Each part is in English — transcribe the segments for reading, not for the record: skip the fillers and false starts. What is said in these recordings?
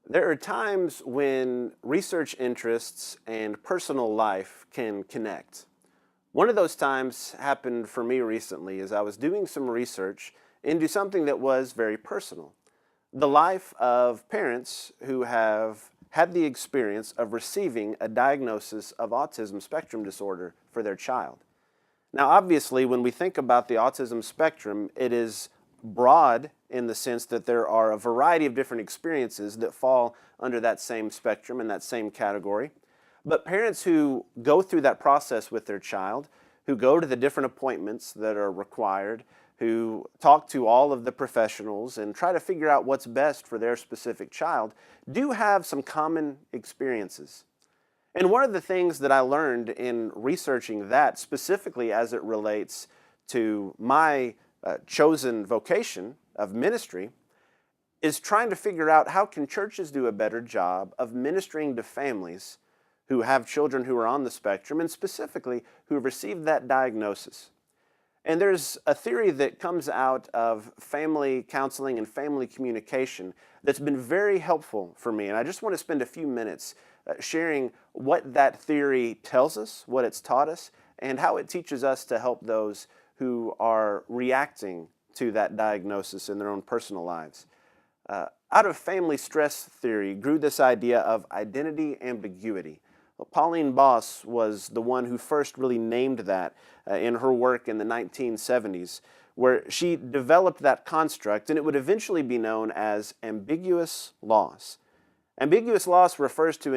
There are times when research interests and personal life can connect. One of those times happened for me recently as I was doing some research into something that was very personal. The life of parents who have had the experience of receiving a diagnosis of autism spectrum disorder for their child. Now, obviously, when we think about the autism spectrum, it is broad in the sense that there are a variety of different experiences that fall under that same spectrum and that same category. But parents who go through that process with their child, who go to the different appointments that are required, who talk to all of the professionals and try to figure out what's best for their specific child, do have some common experiences. And one of the things that I learned in researching that, specifically as it relates to my chosen vocation of ministry, is trying to figure out how can churches do a better job of ministering to families who have children who are on the spectrum, and specifically who have received that diagnosis. And there's a theory that comes out of family counseling and family communication that's been very helpful for me. And I just want to spend a few minutes sharing what that theory tells us, what it's taught us, and how it teaches us to help those who are reacting to that diagnosis in their own personal lives. Out of family stress theory grew this idea of identity ambiguity. Well, Pauline Boss was the one who first really named that in her work in the 1970s, where she developed that construct, and it would eventually be known as ambiguous loss. Ambiguous loss refers to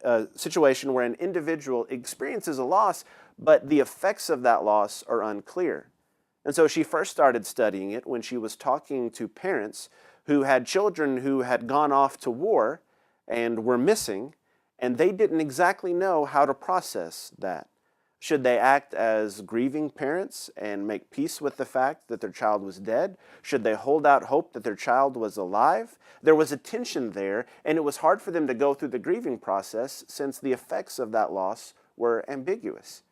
a situation where an individual experiences a loss, but the effects of that loss are unclear. And so she first started studying it when she was talking to parents who had children who had gone off to war and were missing, and they didn't exactly know how to process that. Should they act as grieving parents and make peace with the fact that their child was dead? Should they hold out hope that their child was alive? There was a tension there, and it was hard for them to go through the grieving process since the effects of that loss were ambiguous.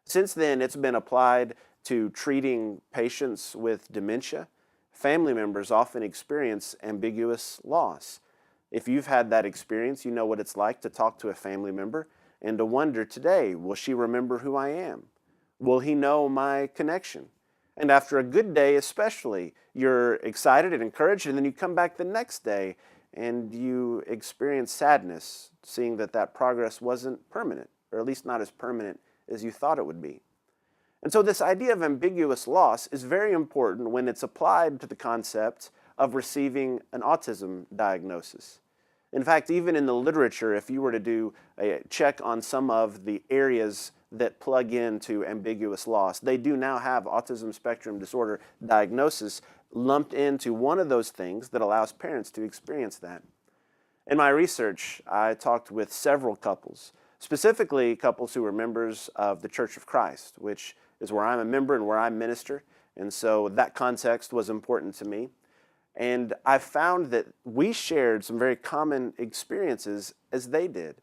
Since then, it's been applied to treating patients with dementia. Family members often experience ambiguous loss. If you've had that experience, you know what it's like to talk to a family member and to wonder today, will she remember who I am? Will he know my connection? And after a good day especially, you're excited and encouraged, and then you come back the next day and you experience sadness, seeing that that progress wasn't permanent, or at least not as permanent as you thought it would be. And so this idea of ambiguous loss is very important when it's applied to the concept of receiving an autism diagnosis. In fact, even in the literature, if you were to do a check on some of the areas that plug into ambiguous loss, they do now have autism spectrum disorder diagnosis lumped into one of those things that allows parents to experience that. In my research, I talked with several couples, specifically couples who were members of the Church of Christ, which is where I'm a member and where I minister, and so that context was important to me. And I found that we shared some very common experiences as they did.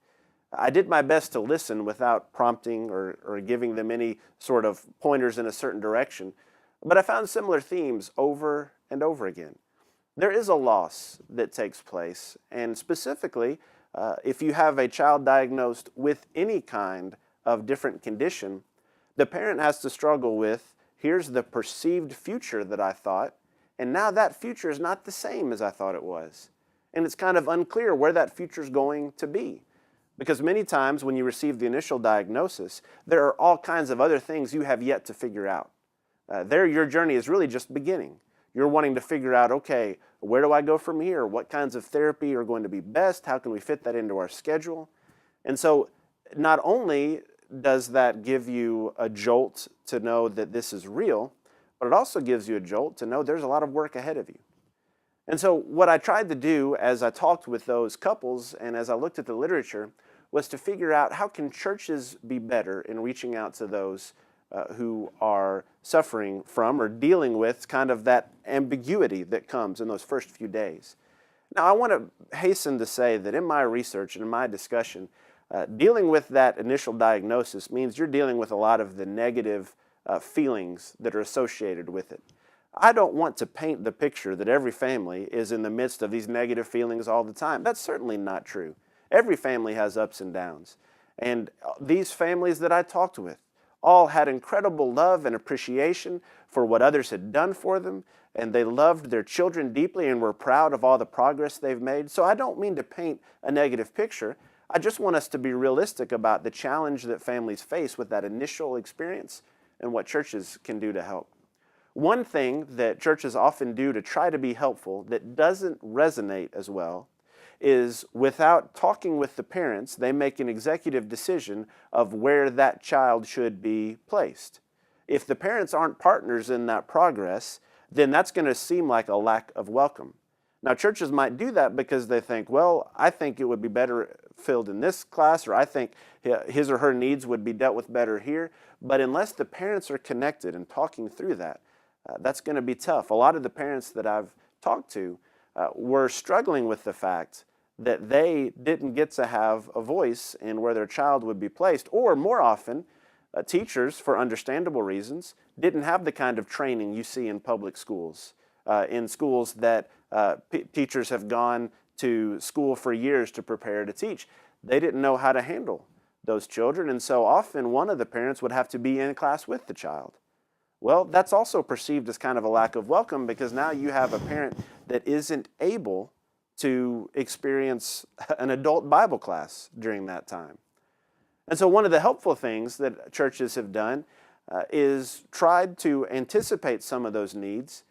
I did my best to listen without prompting or giving them any sort of pointers in a certain direction, but I found similar themes over and over again. There is a loss that takes place, and specifically, if you have a child diagnosed with any kind of different condition, the parent has to struggle with, here's the perceived future that I thought, and now that future is not the same as I thought it was. And it's kind of unclear where that future is going to be. Because many times when you receive the initial diagnosis, there are all kinds of other things you have yet to figure out. There, your journey is really just beginning. You're wanting to figure out, okay, where do I go from here? What kinds of therapy are going to be best? How can we fit that into our schedule? And so not only does that give you a jolt to know that this is real, but it also gives you a jolt to know there's a lot of work ahead of you. And so what I tried to do as I talked with those couples and as I looked at the literature was to figure out how can churches be better in reaching out to those who are suffering from or dealing with kind of that ambiguity that comes in those first few days. Now, I want to hasten to say that in my research and in my discussion, dealing with that initial diagnosis means you're dealing with a lot of the negative feelings that are associated with it. I don't want to paint the picture that every family is in the midst of these negative feelings all the time. That's certainly not true. Every family has ups and downs. And these families that I talked with all had incredible love and appreciation for what others had done for them, and they loved their children deeply and were proud of all the progress they've made. So I don't mean to paint a negative picture. I just want us to be realistic about the challenge that families face with that initial experience and what churches can do to help. One thing that churches often do to try to be helpful that doesn't resonate as well is, without talking with the parents, they make an executive decision of where that child should be placed. If the parents aren't partners in that progress, then that's going to seem like a lack of welcome. Now, churches might do that because they think, well, I think it would be better filled in this class, or I think his or her needs would be dealt with better here. But unless the parents are connected and talking through that, that's going to be tough. A lot of the parents that I've talked to were struggling with the fact that they didn't get to have a voice in where their child would be placed, or more often, teachers, for understandable reasons, didn't have the kind of training you see in public schools, in schools that teachers have gone to school for years to prepare to teach. They didn't know how to handle those children, and so often one of the parents would have to be in class with the child. Well, that's also perceived as kind of a lack of welcome, because now you have a parent that isn't able to experience an adult Bible class during that time. And so one of the helpful things that churches have done is tried to anticipate some of those needs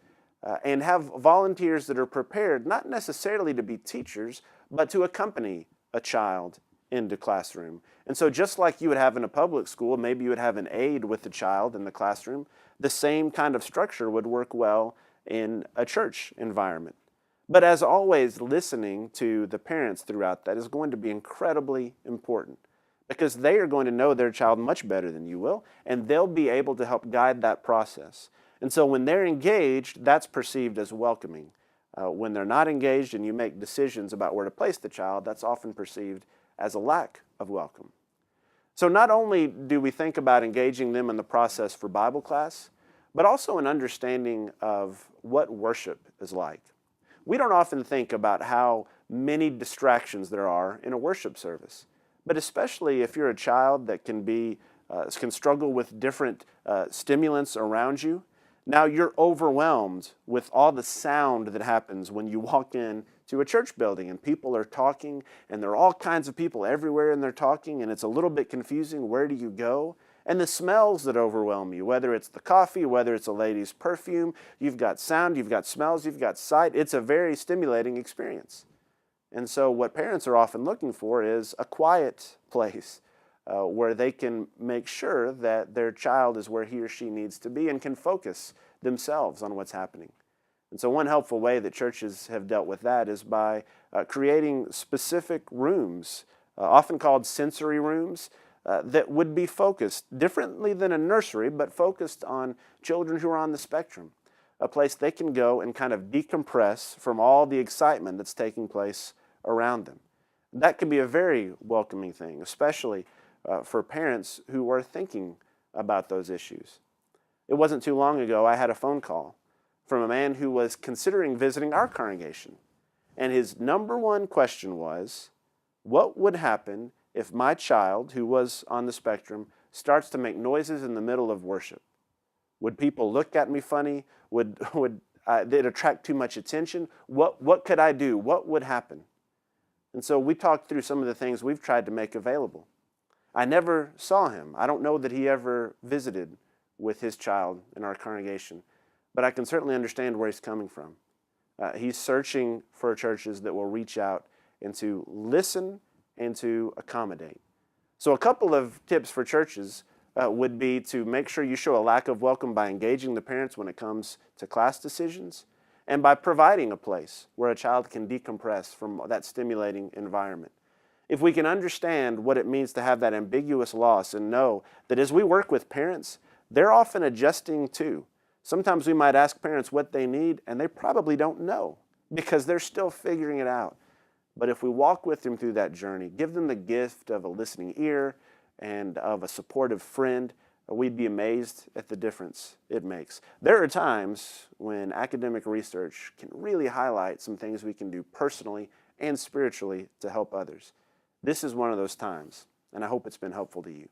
and have volunteers that are prepared not necessarily to be teachers, but to accompany a child into classroom. And so just like you would have in a public school, maybe you would have an aide with the child in the classroom, the same kind of structure would work well in a church environment. But as always, listening to the parents throughout that is going to be incredibly important, because they are going to know their child much better than you will, and they'll be able to help guide that process. And so when they're engaged, that's perceived as welcoming. When they're not engaged and you make decisions about where to place the child, that's often perceived as a lack of welcome. So not only do we think about engaging them in the process for Bible class, but also an understanding of what worship is like. We don't often think about how many distractions there are in a worship service, but especially if you're a child that can struggle with different stimulants around you. Now you're overwhelmed with all the sound that happens when you walk in to a church building and people are talking, and there are all kinds of people everywhere and they're talking, and it's a little bit confusing. Where do you go? And the smells that overwhelm you, whether it's the coffee, whether it's a lady's perfume, you've got sound, you've got smells, you've got sight. It's a very stimulating experience. And so what parents are often looking for is a quiet place where they can make sure that their child is where he or she needs to be and can focus themselves on what's happening. And so one helpful way that churches have dealt with that is by creating specific rooms, often called sensory rooms, that would be focused differently than a nursery, but focused on children who are on the spectrum, a place they can go and kind of decompress from all the excitement that's taking place around them. That can be a very welcoming thing, especially for parents who are thinking about those issues. It wasn't too long ago I had a phone call from a man who was considering visiting our congregation. And his number one question was, what would happen if my child, who was on the spectrum, starts to make noises in the middle of worship? Would people look at me funny? Would it attract too much attention? What could I do? What would happen? And so we talked through some of the things we've tried to make available. I never saw him. I don't know that he ever visited with his child in our congregation, but I can certainly understand where he's coming from. He's searching for churches that will reach out and to listen and to accommodate. So a couple of tips for churches would be to make sure you show a lack of welcome by engaging the parents when it comes to class decisions, and by providing a place where a child can decompress from that stimulating environment. If we can understand what it means to have that ambiguous loss and know that as we work with parents, they're often adjusting too. Sometimes we might ask parents what they need, and they probably don't know because they're still figuring it out. But if we walk with them through that journey, give them the gift of a listening ear and of a supportive friend, we'd be amazed at the difference it makes. There are times when academic research can really highlight some things we can do personally and spiritually to help others. This is one of those times, and I hope it's been helpful to you.